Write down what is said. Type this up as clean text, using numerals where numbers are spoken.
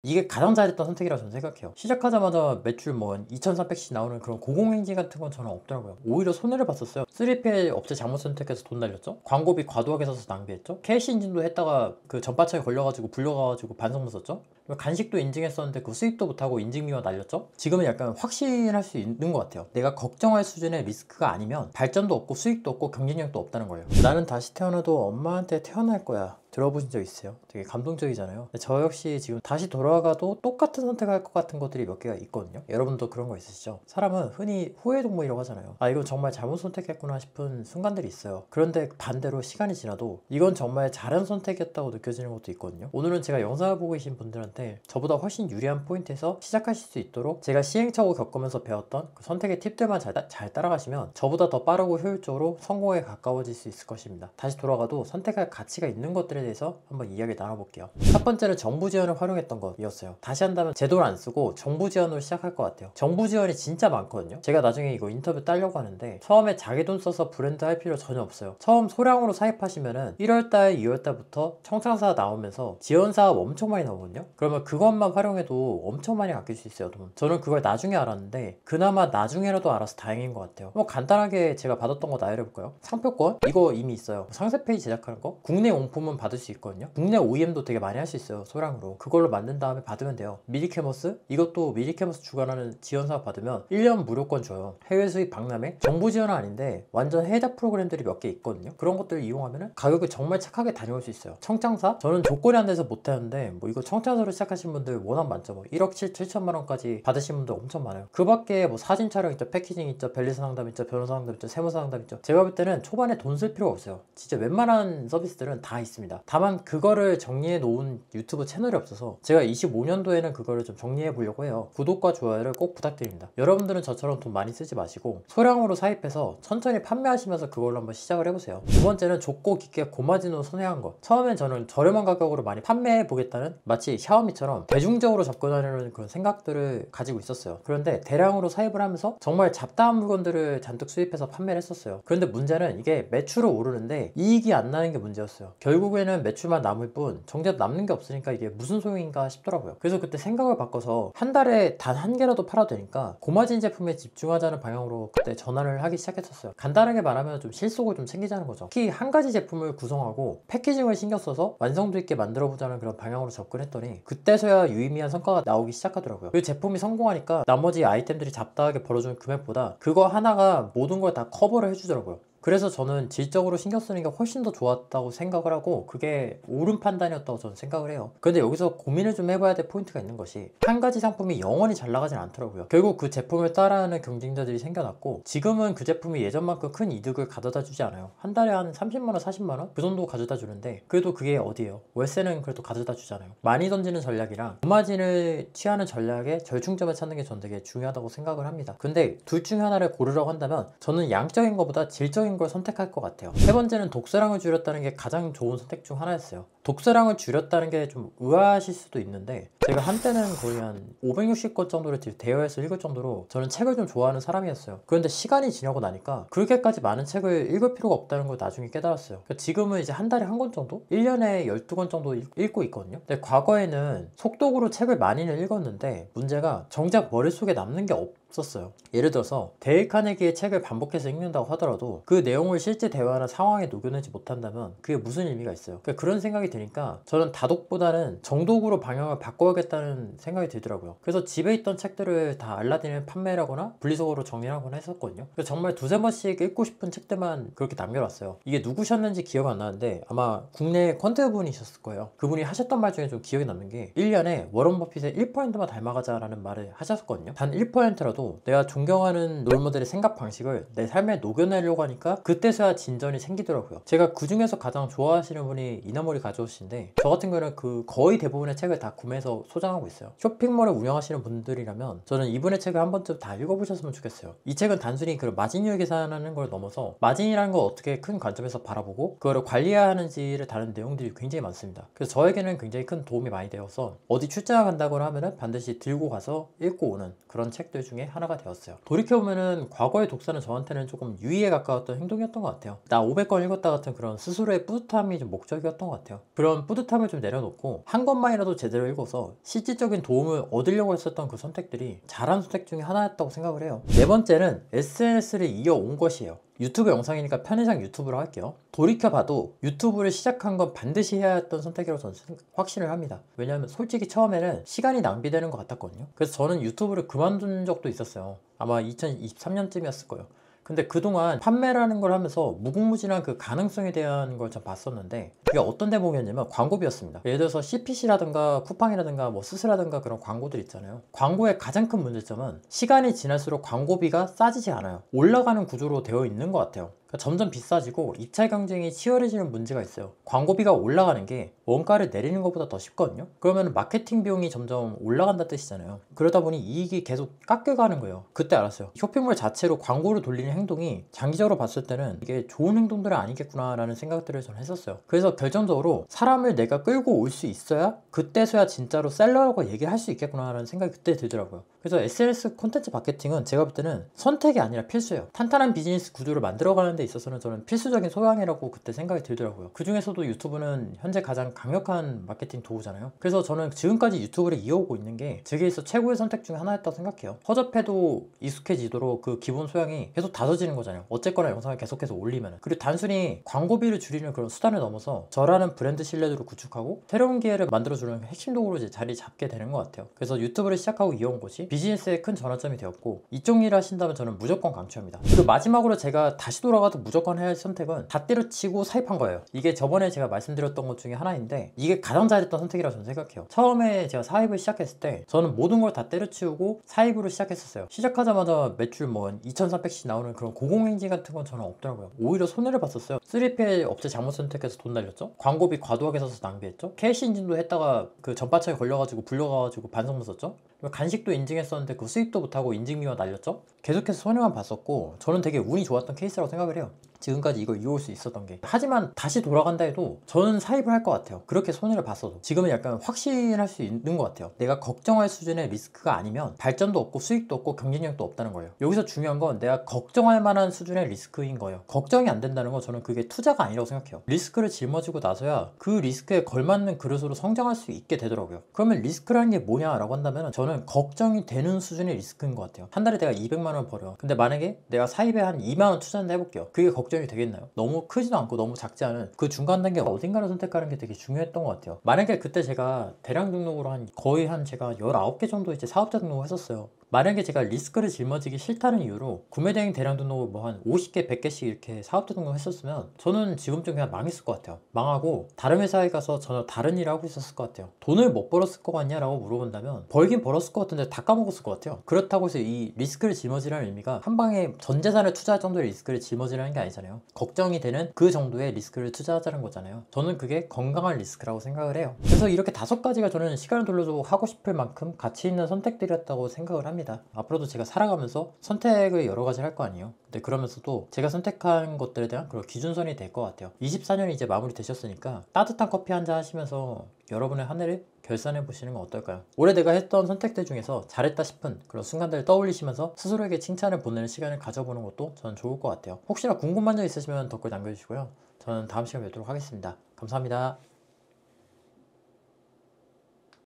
이게 가장 잘했던 선택이라고 저는 생각해요. 시작하자마자 매출 뭐 2,300씩 나오는 그런 고공행진 같은 건 저는 없더라고요. 오히려 손해를 봤었어요. 3PL 업체 잘못 선택해서 돈 날렸죠. 광고비 과도하게 써서 낭비했죠. 캐시 인증도 했다가 그 전파차에 걸려가지고 불려가지고 반성문 썼죠. 간식도 인증했었는데 그 수입도 못하고 인증비만 날렸죠. 지금은 약간 확신할 수 있는 것 같아요. 내가 걱정할 수준의 리스크가 아니면 발전도 없고 수익도 없고 경쟁력도 없다는 거예요. 나는 다시 태어나도 엄마한테 태어날 거야. 들어보신 적 있어요? 되게 감동적이잖아요. 근데 저 역시 지금 다시 돌아가도 똑같은 선택할 것 같은 것들이 몇 개가 있거든요. 여러분도 그런 거 있으시죠? 사람은 흔히 후회동물이라고 하잖아요. 아, 이건 정말 잘못 선택했구나 싶은 순간들이 있어요. 그런데 반대로 시간이 지나도 이건 정말 잘한 선택이었다고 느껴지는 것도 있거든요. 오늘은 제가 영상을 보고 계신 분들한테 저보다 훨씬 유리한 포인트에서 시작하실 수 있도록 제가 시행착오 겪으면서 배웠던 그 선택의 팁들만 잘 따라가시면 저보다 더 빠르고 효율적으로 성공에 가까워질 수 있을 것입니다. 다시 돌아가도 선택할 가치가 있는 것들에 대해서 한번 이야기 나눠볼게요. 첫 번째는 정부 지원을 활용했던 것이었어요. 다시 한다면 제도를 안 쓰고 정부 지원으로 시작할 것 같아요. 정부 지원이 진짜 많거든요. 제가 나중에 이거 인터뷰 따려고 하는데 처음에 자기 돈 써서 브랜드 할 필요 전혀 없어요. 처음 소량으로 사입하시면은 1월달, 2월달부터 청창사 나오면서 지원 사업 엄청 많이 나오거든요. 그러면 그것만 활용해도 엄청 많이 아낄 수 있어요, 돈. 저는 그걸 나중에 알았는데 그나마 나중에라도 알아서 다행인 것 같아요. 뭐 간단하게 제가 받았던 거 나열해볼까요? 상표권? 이거 이미 있어요. 상세 페이지 제작하는 거? 국내 용품은 받을 수 있거든요. 국내 OEM도 되게 많이 할 수 있어요, 소량으로. 그걸로 만든 다음에 받으면 돼요. 미리캐머스? 이것도 미리캐머스 주관하는 지원 사업 받으면 1년 무료권 줘요. 해외 수입 박람회? 정부 지원은 아닌데 완전 해외 프로그램들이 몇 개 있거든요. 그런 것들을 이용하면 가격을 정말 착하게 다녀올 수 있어요. 청창사? 저는 조건이 안 돼서 못하는데 뭐 이거 청창사로 시작하신 분들 워낙 많죠. 뭐 1억 7천만 원까지 받으신 분들 엄청 많아요. 그 밖에 뭐 사진 촬영 있죠, 패키징 있죠, 변리사 상담 있죠, 변호사 상담 있죠, 세무사 상담 있죠. 제가 볼 때는 초반에 돈 쓸 필요가 없어요. 진짜 웬만한 서비스들은 다 있습니다. 다만 그거를 정리해 놓은 유튜브 채널이 없어서 제가 25년도에는 그거를 좀 정리해 보려고 해요. 구독과 좋아요를 꼭 부탁드립니다. 여러분들은 저처럼 돈 많이 쓰지 마시고 소량으로 사입해서 천천히 판매하시면서 그걸로 한번 시작을 해보세요. 두 번째는 좁고 깊게 고마진으로 선회한 것. 처음엔 저는 저렴한 가격으로 많이 판매해 보겠다는 마치 샤오미처럼 대중적으로 접근하려는 그런 생각들을 가지고 있었어요. 그런데 대량으로 사입을 하면서 정말 잡다한 물건들을 잔뜩 수입해서 판매를 했었어요. 그런데 문제는 이게 매출은 오르는데 이익이 안 나는 게 문제였어요. 결국에는 매출만 남을 뿐 정작 남는 게 없으니까 이게 무슨 소용인가 싶더라고요. 그래서 그때 생각을 바꿔서 한 달에 단 한 개라도 팔아도 되니까 고마진 제품에 집중하자는 방향으로 그때 전환을 하기 시작했었어요. 간단하게 말하면 좀 실속을 좀 챙기자는 거죠. 특히 한 가지 제품을 구성하고 패키징을 신경 써서 완성도 있게 만들어 보자는 그런 방향으로 접근했더니 그때서야 유의미한 성과가 나오기 시작하더라고요. 그 제품이 성공하니까 나머지 아이템들이 잡다하게 벌어주는 금액보다 그거 하나가 모든 걸 다 커버를 해주더라고요. 그래서 저는 질적으로 신경 쓰는 게 훨씬 더 좋았다고 생각을 하고 그게 옳은 판단이었다고 저는 생각을 해요. 근데 여기서 고민을 좀 해봐야 될 포인트가 있는 것이 한 가지 상품이 영원히 잘 나가진 않더라고요. 결국 그 제품을 따라하는 경쟁자들이 생겨났고 지금은 그 제품이 예전만큼 큰 이득을 가져다 주지 않아요. 한 달에 한 30만원, 40만원? 그 정도 가져다 주는데 그래도 그게 어디예요? 월세는 그래도 가져다 주잖아요. 많이 던지는 전략이랑 고마진을 취하는 전략의 절충점을 찾는 게 전 되게 중요하다고 생각을 합니다. 근데 둘 중에 하나를 고르라고 한다면 저는 양적인 것보다 질적인 걸 선택할 것 같아요. 세 번째는 독서량을 줄였다는 게 가장 좋은 선택 중 하나였어요. 독서량을 줄였다는 게 좀 의아하실 수도 있는데 제가 한때는 거의 한 560권 정도를 대여해서 읽을 정도로 저는 책을 좀 좋아하는 사람이었어요. 그런데 시간이 지나고 나니까 그렇게까지 많은 책을 읽을 필요가 없다는 걸 나중에 깨달았어요. 그러니까 지금은 이제 한 달에 한 권 정도? 1년에 12권 정도 읽고 있거든요. 근데 과거에는 속독으로 책을 많이는 읽었는데 문제가 정작 머릿속에 남는 게 없었어요. 예를 들어서 데일 카네기의 책을 반복해서 읽는다고 하더라도 그 내용을 실제 대화나 상황에 녹여내지 못한다면 그게 무슨 의미가 있어요. 그러니까 그런 생각이 드니까 저는 다독보다는 정독으로 방향을 바꿔야겠다는 생각이 들더라고요. 그래서 집에 있던 책들을 다 알라딘에 판매를 하거나 분리수거로 정리하거나 했었거든요. 그래서 정말 두세 번씩 읽고 싶은 책들만 그렇게 남겨놨어요. 이게 누구셨는지 기억 안 나는데 아마 국내 퀀트 분이셨을 거예요. 그분이 하셨던 말 중에 좀 기억에 남는 게 1년에 워런 버핏의 1%만 닮아가자라는 말을 하셨거든요. 단 1%라도 내가 존경하는 롤모델의 생각 방식을 내 삶에 녹여내려고 하니까 그때서야 진전이 생기더라고요. 제가 그 중에서 가장 좋아하시는 분이 이나모리 가즈오씨인데 저 같은 경우는 그 거의 대부분의 책을 다 구매해서 소장하고 있어요. 쇼핑몰을 운영하시는 분들이라면 저는 이분의 책을 한 번쯤 다 읽어보셨으면 좋겠어요. 이 책은 단순히 그 마진율 계산하는 걸 넘어서 마진이라는 걸 어떻게 큰 관점에서 바라보고 그거를 관리해야 하는지를 다룬 내용들이 굉장히 많습니다. 그래서 저에게는 굉장히 큰 도움이 많이 되어서 어디 출장을 간다거나 하면은 반드시 들고 가서 읽고 오는 그런 책들 중에 하나가 되었어요. 돌이켜보면은 과거의 독서는 저한테는 조금 유의에 가까웠던 행동이었던 것 같아요. 나 500권 읽었다 같은 그런 스스로의 뿌듯함이 좀 목적이었던 것 같아요. 그런 뿌듯함을 좀 내려놓고 한 권만이라도 제대로 읽어서 실질적인 도움을 얻으려고 했었던 그 선택들이 잘한 선택 중에 하나였다고 생각을 해요. 네 번째는 SNS를 이어온 것이에요. 유튜브 영상이니까 편의상 유튜브로 할게요. 돌이켜봐도 유튜브를 시작한 건 반드시 해야 했던 선택이라고 저는 확신을 합니다. 왜냐하면 솔직히 처음에는 시간이 낭비되는 것 같았거든요. 그래서 저는 유튜브를 그만둔 적도 있었어요. 아마 2023년쯤이었을 거예요. 근데 그동안 판매라는 걸 하면서 무궁무진한 그 가능성에 대한 걸 좀 봤었는데, 그게 어떤 대목이었냐면 광고비였습니다. 예를 들어서 CPC라든가 쿠팡이라든가 뭐 스스라든가 그런 광고들 있잖아요. 광고의 가장 큰 문제점은 시간이 지날수록 광고비가 싸지지 않아요. 올라가는 구조로 되어 있는 것 같아요. 그러니까 점점 비싸지고 입찰 경쟁이 치열해지는 문제가 있어요. 광고비가 올라가는 게 원가를 내리는 것보다 더 쉽거든요. 그러면 마케팅 비용이 점점 올라간다는 뜻이잖아요. 그러다 보니 이익이 계속 깎여가는 거예요. 그때 알았어요. 쇼핑몰 자체로 광고를 돌리는 행동이 장기적으로 봤을 때는 이게 좋은 행동들은 아니겠구나 라는 생각들을 저는 했었어요. 그래서 결정적으로 사람을 내가 끌고 올 수 있어야 그때서야 진짜로 셀러라고 얘기를 할 수 있겠구나 라는 생각이 그때 들더라고요. 그래서 SNS 콘텐츠 마케팅은 제가 볼 때는 선택이 아니라 필수예요. 탄탄한 비즈니스 구조를 만들어가는 데 있어서는 저는 필수적인 소양이라고 그때 생각이 들더라고요. 그 중에서도 유튜브는 현재 가장 강력한 마케팅 도구잖아요. 그래서 저는 지금까지 유튜브를 이어오고 있는 게 제게 있어 최고의 선택 중에 하나였다고 생각해요. 허접해도 익숙해지도록 그 기본 소양이 계속 다져지는 거잖아요. 어쨌거나 영상을 계속해서 올리면. 그리고 단순히 광고비를 줄이는 그런 수단을 넘어서 저라는 브랜드 신뢰도를 구축하고 새로운 기회를 만들어주는 핵심 도구로 이제 자리 잡게 되는 것 같아요. 그래서 유튜브를 시작하고 이어온 것이 비즈니스의 큰 전환점이 되었고, 이쪽 일을 하신다면 저는 무조건 강추합니다. 그리고 마지막으로 제가 다시 돌아가도 무조건 해야 할 선택은 다 때려치고 사입한 거예요. 이게 저번에 제가 말씀드렸던 것 중에 하나인데 이게 가장 잘했던 선택이라고 저는 생각해요. 처음에 제가 사입을 시작했을 때 저는 모든 걸 다 때려치우고 사입으로 시작했었어요. 시작하자마자 매출 뭐 2,400씩 나오는 그런 고공행진 같은 건 저는 없더라고요. 오히려 손해를 봤었어요. 3PL 업체 잘못 선택해서 돈 날렸죠. 광고비 과도하게 써서 낭비했죠. 캐시 인증도 했다가 그 전파청에 걸려가지고 불려가지고 반성문 썼죠. 간식도 인증했었는데 그 수익도 못하고 인증비만 날렸죠. 계속해서 손해만 봤었고 저는 되게 운이 좋았던 케이스라고 생각을 해요. 지금까지 이걸 이어올 수 있었던 게. 하지만 다시 돌아간다 해도 저는 사입을 할 것 같아요. 그렇게 손해를 봤어도 지금은 약간 확신할 수 있는 것 같아요. 내가 걱정할 수준의 리스크가 아니면 발전도 없고 수익도 없고 경쟁력도 없다는 거예요. 여기서 중요한 건 내가 걱정할 만한 수준의 리스크인 거예요. 걱정이 안 된다는 건 저는 그게 투자가 아니라고 생각해요. 리스크를 짊어지고 나서야 그 리스크에 걸맞는 그릇으로 성장할 수 있게 되더라고요. 그러면 리스크라는 게 뭐냐라고 한다면 저는 걱정이 되는 수준의 리스크인 것 같아요. 한 달에 내가 200만 원 벌어요. 근데 만약에 내가 사입에 한 2만 원 투자한다 해볼게요. 그게 걱정이 되겠나요? 너무 크지도 않고 너무 작지 않은 그 중간 단계 어딘가를 선택하는 게 되게 중요했던 것 같아요. 만약에 그때 제가 대량 등록으로 거의 한 제가 19개 정도 이제 사업자 등록을 했었어요. 만약에 제가 리스크를 짊어지기 싫다는 이유로 구매대행 대량 등록을 뭐 한 50개, 100개씩 이렇게 사업자 등록을 했었으면 저는 지금쯤 그냥 망했을 것 같아요. 망하고 다른 회사에 가서 전혀 다른 일을 하고 있었을 것 같아요. 돈을 못 벌었을 것 같냐 라고 물어본다면 벌긴 벌었을 것 같은데 다 까먹었을 것 같아요. 그렇다고 해서 이 리스크를 짊어지라는 의미가 한 방에 전 재산을 투자할 정도의 리스크를 짊어지라는 게 아니잖아요. 걱정이 되는 그 정도의 리스크를 투자하자는 거잖아요. 저는 그게 건강한 리스크라고 생각을 해요. 그래서 이렇게 5가지가 저는 시간을 돌려서 하고 싶을 만큼 가치 있는 선택들이었다고 생각을 합니다. 앞으로도 제가 살아가면서 선택을 여러 가지 할 거 아니에요. 근데 그러면서도 제가 선택한 것들에 대한 그런 기준선이 될 것 같아요. 24년이 이제 마무리 되셨으니까 따뜻한 커피 한잔 하시면서 여러분의 한 해를 결산해 보시는 건 어떨까요? 올해 내가 했던 선택들 중에서 잘했다 싶은 그런 순간들을 떠올리시면서 스스로에게 칭찬을 보내는 시간을 가져보는 것도 저는 좋을 것 같아요. 혹시나 궁금한 점 있으시면 댓글 남겨주시고요. 저는 다음 시간에 뵙도록 하겠습니다. 감사합니다.